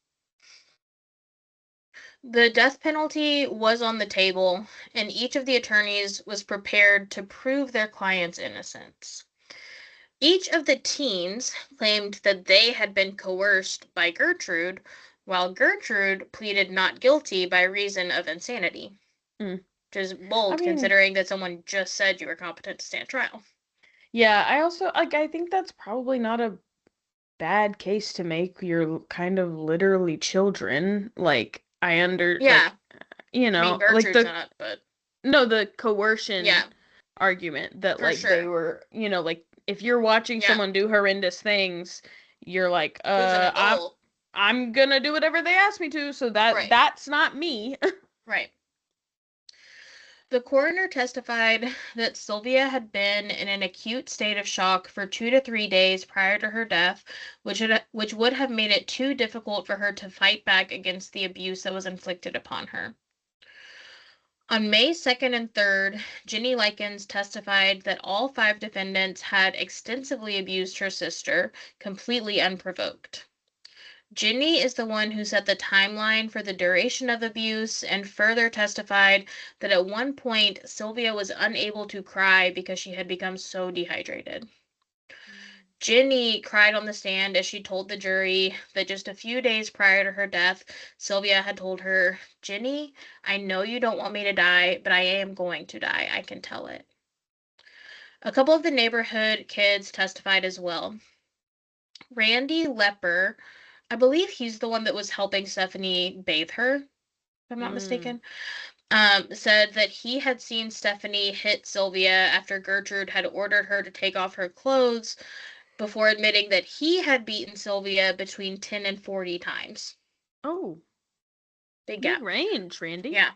The death penalty was on the table, and each of the attorneys was prepared to prove their client's innocence. Each of the teens claimed that they had been coerced by Gertrude, while Gertrude pleaded not guilty by reason of insanity. Which is bold, considering that someone just said you were competent to stand trial. Yeah, I also, like, I think that's probably not a bad case to make. You're kind of literally children. Like, Yeah. Like, you know, Gertrude's like not, but... No, the coercion argument that, like, sure. they were, you know, like, if you're watching someone do horrendous things, you're like, I'm gonna do whatever they ask me to, so that's not me. Right. The coroner testified that Sylvia had been in an acute state of shock for 2 to 3 days prior to her death, which would have made it too difficult for her to fight back against the abuse that was inflicted upon her. On May 2nd and 3rd, Jenny Likens testified that all 5 defendants had extensively abused her sister, completely unprovoked. Jenny is the one who set the timeline for the duration of abuse and further testified that at one point Sylvia was unable to cry because she had become so dehydrated. Jenny cried on the stand as she told the jury that just a few days prior to her death, Sylvia had told her, "Jenny, I know you don't want me to die, but I am going to die. I can tell it." A couple of the neighborhood kids testified as well. Randy Lepper, I believe he's the one that was helping Stephanie bathe her, if I'm not mistaken, said that he had seen Stephanie hit Sylvia after Gertrude had ordered her to take off her clothes, before admitting that he had beaten Sylvia between 10 and 40 times. Oh. Big gap. Big range, Randy. Yeah.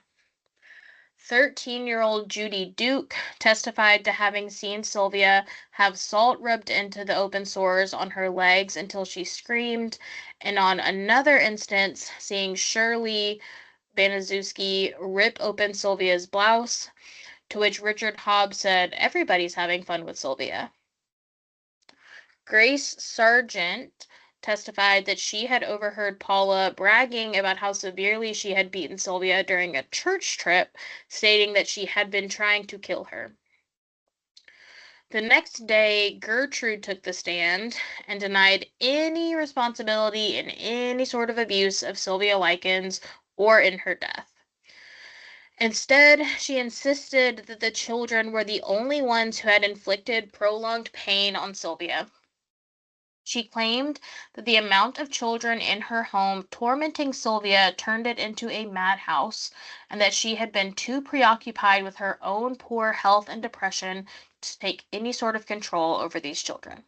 13-year-old Judy Duke testified to having seen Sylvia have salt rubbed into the open sores on her legs until she screamed, and on another instance, seeing Shirley Baniszweski rip open Sylvia's blouse, to which Richard Hobbs said, "Everybody's having fun with Sylvia." Grace Sargent testified that she had overheard Paula bragging about how severely she had beaten Sylvia during a church trip, stating that she had been trying to kill her. The next day, Gertrude took the stand and denied any responsibility in any sort of abuse of Sylvia Likens or in her death. Instead, she insisted that the children were the only ones who had inflicted prolonged pain on Sylvia. She claimed that the amount of children in her home tormenting Sylvia turned it into a madhouse, and that she had been too preoccupied with her own poor health and depression to take any sort of control over these children.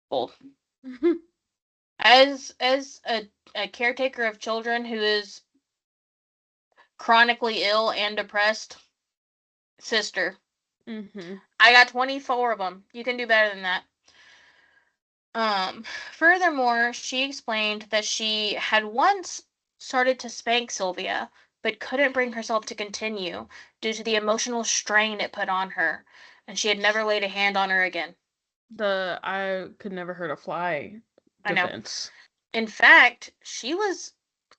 Bold. As a caretaker of children who is chronically ill and depressed, sister, I got 24 of them. You can do better than that. Furthermore, she explained that she had once started to spank Sylvia, but couldn't bring herself to continue due to the emotional strain it put on her, and she had never laid a hand on her again. I could never hurt a fly defense. I know. In fact, she was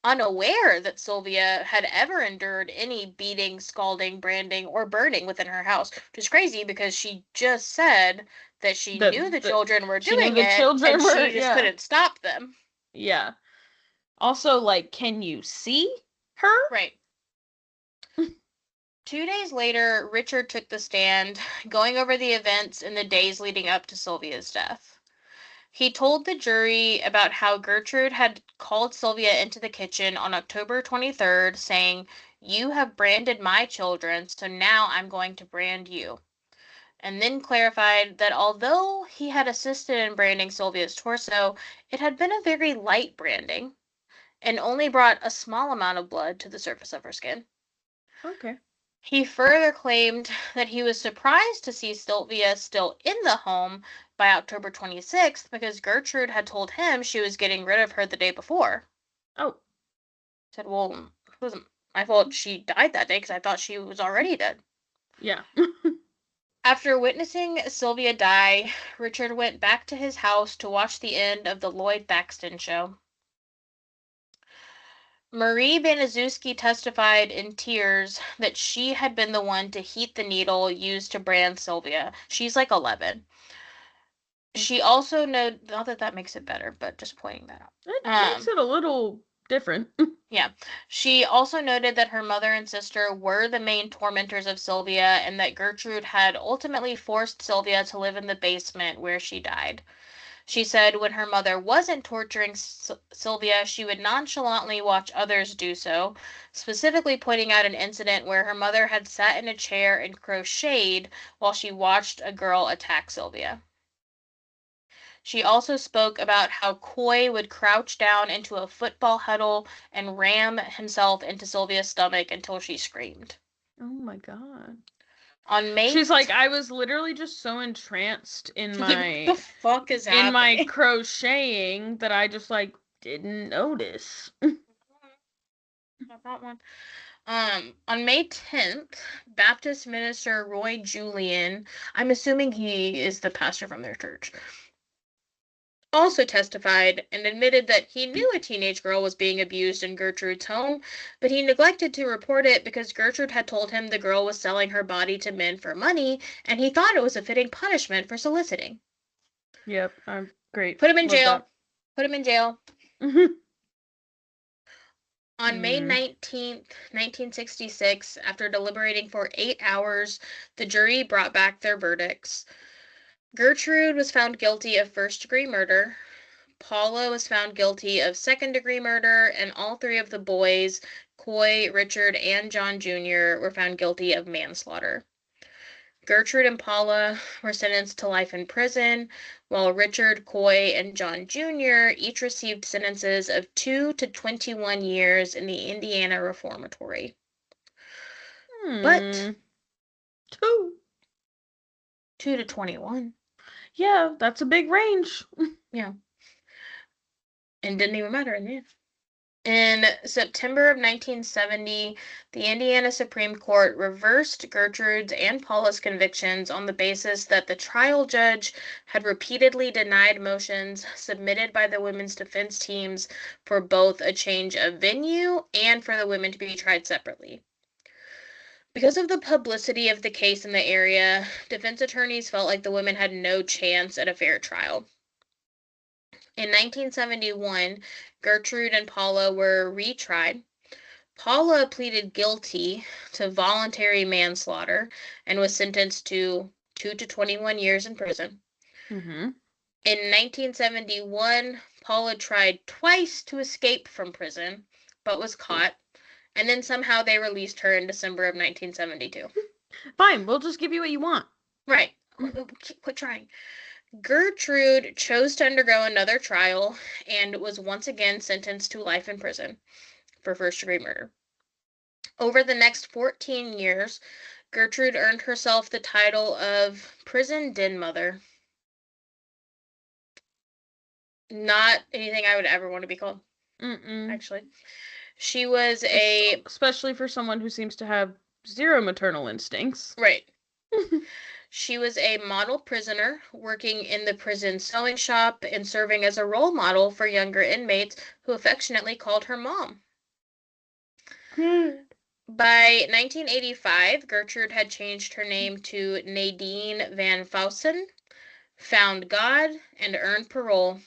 unaware that Sylvia had ever endured any beating, scalding, branding, or burning within her house, which is crazy because she just said that she knew the children were doing it, and she just couldn't stop them. Yeah. Also, like, can you see her? Right. 2 days later, Richard took the stand, going over the events in the days leading up to Sylvia's death. He told the jury about how Gertrude had called Sylvia into the kitchen on October 23rd, saying, "You have branded my children, so now I'm going to brand you." And then clarified that although he had assisted in branding Sylvia's torso, it had been a very light branding and only brought a small amount of blood to the surface of her skin. Okay. He further claimed that he was surprised to see Sylvia still in the home by October 26th because Gertrude had told him she was getting rid of her the day before. Oh. He said, "Well, it wasn't my fault she died that day because I thought she was already dead." Yeah. After witnessing Sylvia die, Richard went back to his house to watch the end of the Lloyd Thaxton show. Marie Baniszweski testified in tears that she had been the one to heat the needle used to brand Sylvia. She's like 11. She also noted, not that that makes it better, but just pointing that out. It makes it a little different. Yeah. She also noted that her mother and sister were the main tormentors of Sylvia and that Gertrude had ultimately forced Sylvia to live in the basement where she died. She said when her mother wasn't torturing Sylvia, she would nonchalantly watch others do so, specifically pointing out an incident where her mother had sat in a chair and crocheted while she watched a girl attack Sylvia. She also spoke about how Coy would crouch down into a football huddle and ram himself into Sylvia's stomach until she screamed. Oh my god. She's like, I was literally just so entranced in my what the fuck is happening? In my crocheting that I just like didn't notice. That one. On May 10th, Baptist minister Roy Julian, I'm assuming he is the pastor from their church, also testified and admitted that he knew a teenage girl was being abused in Gertrude's home, but he neglected to report it because Gertrude had told him the girl was selling her body to men for money, and he thought it was a fitting punishment for soliciting. Yep, I'm great. Put him in jail. That. Put him in jail. On May 19th, 1966, after deliberating for 8 hours, the jury brought back their verdicts. Gertrude was found guilty of first-degree murder. Paula was found guilty of second-degree murder, and all three of the boys, Coy, Richard, and John Jr., were found guilty of manslaughter. Gertrude and Paula were sentenced to life in prison, while Richard, Coy, and John Jr. each received sentences of 2 to 21 years in the Indiana Reformatory. But 2 to 21. Yeah, that's a big range. Yeah. And didn't even matter in the end. In September of 1970, the Indiana Supreme Court reversed Gertrude's and Paula's convictions on the basis that the trial judge had repeatedly denied motions submitted by the women's defense teams for both a change of venue and for the women to be tried separately. Because of the publicity of the case in the area, defense attorneys felt like the women had no chance at a fair trial. In 1971, Gertrude and Paula were retried. Paula pleaded guilty to voluntary manslaughter and was sentenced to 2 to 21 years in prison. Mm-hmm. In 1971, Paula tried twice to escape from prison, but was caught, and then somehow they released her in December of 1972. Fine, we'll just give you what you want. Right. Quit trying. Gertrude chose to undergo another trial and was once again sentenced to life in prison for first-degree murder. Over the next 14 years, Gertrude earned herself the title of prison den mother. Not anything I would ever want to be called, actually. She was especially for someone who seems to have zero maternal instincts. Right. She was a model prisoner working in the prison sewing shop and serving as a role model for younger inmates who affectionately called her mom. By 1985, Gertrude had changed her name to Nadine Van Fausen, found God, and earned parole.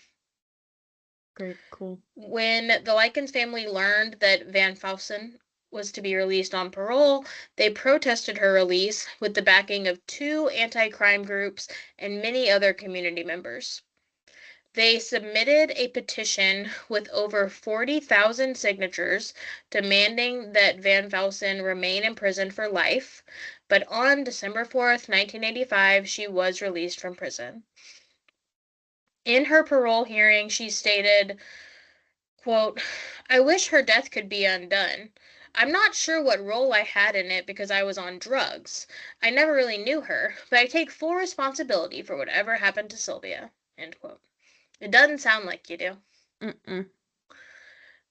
Great, cool. When the Likens family learned that Van Fausen was to be released on parole, they protested her release with the backing of 2 anti-crime groups and many other community members. They submitted a petition with over 40,000 signatures demanding that Van Fausen remain in prison for life, but on December 4th, 1985, she was released from prison. In her parole hearing, she stated, quote, "I wish her death could be undone. I'm not sure what role I had in it because I was on drugs. I never really knew her, but I take full responsibility for whatever happened to Sylvia." End quote. It doesn't sound like you do.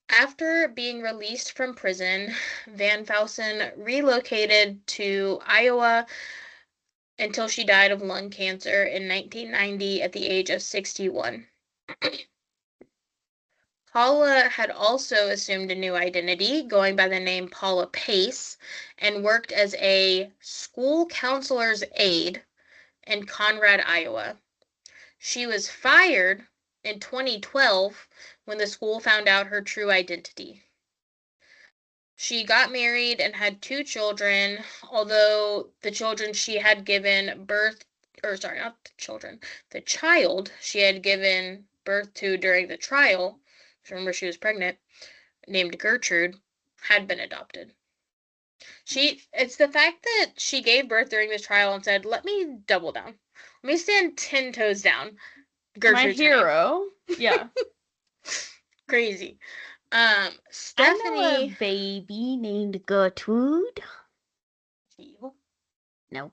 After being released from prison, Van Fausen relocated to Iowa until she died of lung cancer in 1990 at the age of 61. Paula had also assumed a new identity, going by the name Paula Pace, and worked as a school counselor's aide in Conrad, Iowa. She was fired in 2012 when the school found out her true identity. She got married and had 2 children, although the children she had given birth, or sorry, not the children, the child she had given birth to during the trial, remember she was pregnant, named Gertrude, had been adopted. It's the fact that she gave birth during this trial and said, let me double down. Let me stand 10 toes down. Gertrude's my hero. Yeah. Crazy. I Stephanie. know a baby named Gertrude. No.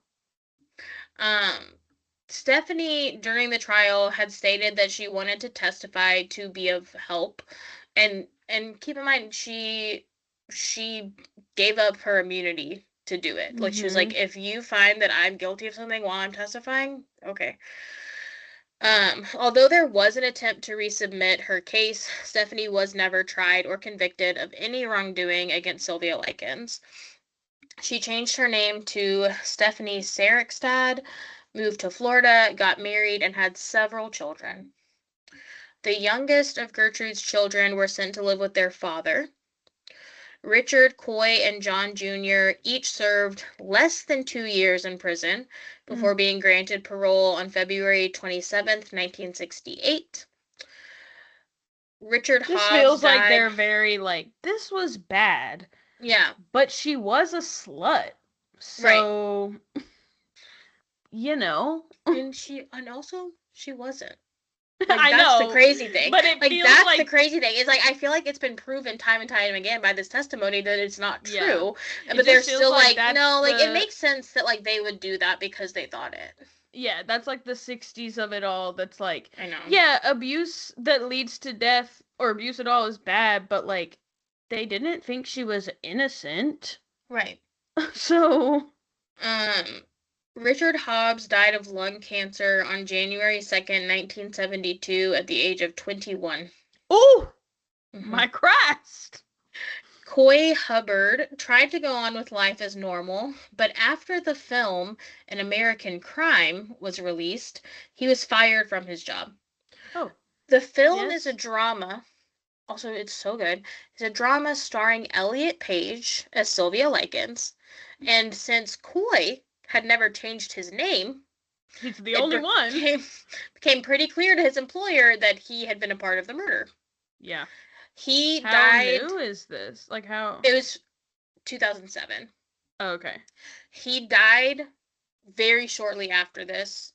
Stephanie, during the trial, had stated that she wanted to testify to be of help, and keep in mind she gave up her immunity to do it. Like, she was like, if you find that I'm guilty of something while I'm testifying, okay. Although there was an attempt to resubmit her case, Stephanie was never tried or convicted of any wrongdoing against Sylvia Likens. She changed her name to Stephanie Sarikstad, moved to Florida, got married, and had several children. The youngest of Gertrude's children were sent to live with their father. Richard, Coy, and John Jr. each served less than 2 years in prison before being granted parole on February 27th, 1968. Richard This Hobbs feels died. like they're very this was bad. Yeah. But she was a slut. So right. you know. And also, she wasn't. Like, I that's the know, crazy thing. but it Like, feels that's like the crazy thing. It's like, I feel like it's been proven time and time again by this testimony that it's not yeah. true. It But they're just feels still like like, that's no, like, it the makes sense that, like, they would do that because they thought it. yeah, that's like the 60s of it all. That's like, I know. yeah, abuse that leads to death or abuse at all is bad, but like they didn't think she was innocent. Right. So, Richard Hobbs died of lung cancer on January 2nd, 1972 at the age of 21. oh, Mhm. my Christ. Coy Hubbard tried to go on with life as normal, but after the film An American Crime was released, he was fired from his job. Oh, The film is a yes. drama. Also, it's so good. It's a drama starring Elliot Page as Sylvia Likens. And since Coy had never changed his name, He's the it only one. became pretty clear to his employer that he had been a part of the murder. Yeah. He How died. new is this? Like how? It was 2007. Oh, okay. He died very shortly after this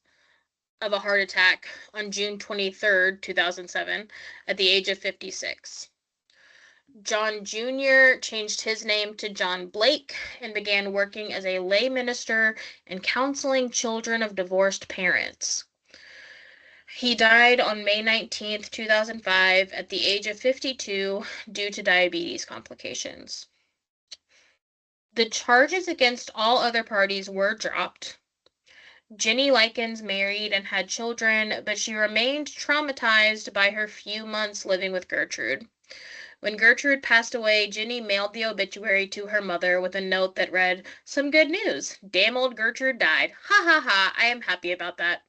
of a heart attack on June 23rd, 2007, at the age of 56. John Jr. changed his name to John Blake and began working as a lay minister and counseling children of divorced parents. He died on May 19th, 2005, at the age of 52 due to diabetes complications. The charges against all other parties were dropped. Jenny Likens married and had children, but she remained traumatized by her few months living with Gertrude. When Gertrude passed away, Jenny mailed the obituary to her mother with a note that read, "Some good news. Damn old Gertrude died. Ha ha ha. I am happy about that."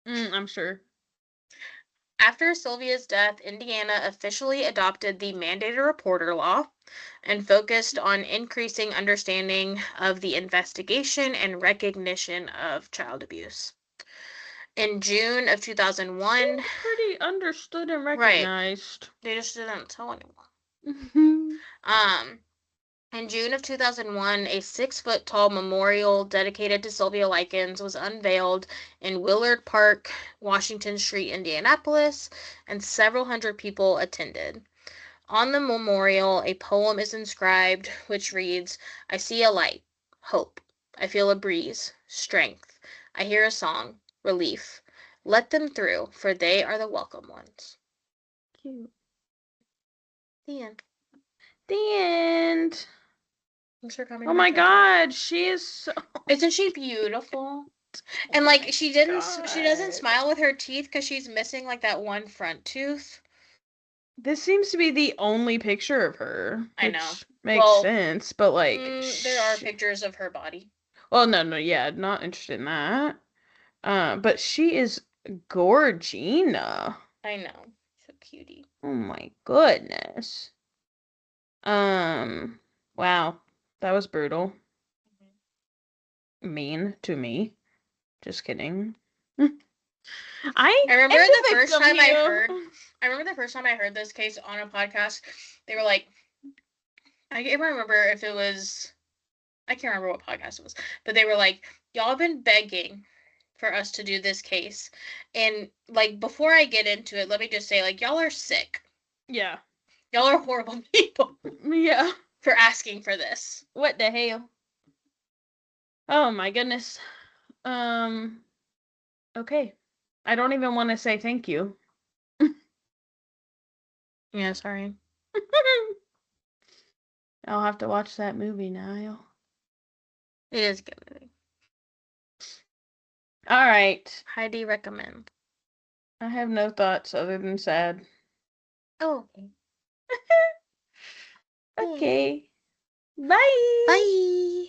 I'm sure. After Sylvia's death, Indiana officially adopted the mandated reporter law and focused on increasing understanding of the investigation and recognition of child abuse. In June of 2001, Pretty understood and right, recognized. they just didn't tell anyone. Right. In June of 2001, a 6-foot tall memorial dedicated to Sylvia Likens was unveiled in Willard Park, Washington Street, Indianapolis, and several hundred people attended. On the memorial, a poem is inscribed which reads, "I see a light, hope. I feel a breeze, strength. I hear a song, relief. Let them through, for they are the welcome ones." Cute. The end. The end. Thanks for coming. Oh my God, she is so. Isn't she beautiful? And Oh like my she doesn't God. smile with her teeth because she's missing like that one front tooth. This seems to be the only picture of her, I know. which makes Well, sense, but like, there are pictures of her body. well, no, yeah, not interested in that. But she is Gorgina. I know. So cutie. Oh my goodness. Wow, that was brutal. Mean to me. Just kidding. I remember am the the first victim time I here. heard. I remember the first time I heard this case on a podcast. They were like, I can't remember if it was. I can't remember what podcast it was, but they were like, "Y'all have been begging for us to do this case," and like before I get into it, let me just say, like, y'all are sick. Yeah. Y'all are horrible people Yeah. for asking for this. What the hell? Oh my goodness. Okay. I don't even want to say thank you. Yeah, sorry. I'll have to watch that movie now. It is a good movie. All right. Highly recommend. I have no thoughts other than sad. Oh, okay. Okay. Bye. Bye.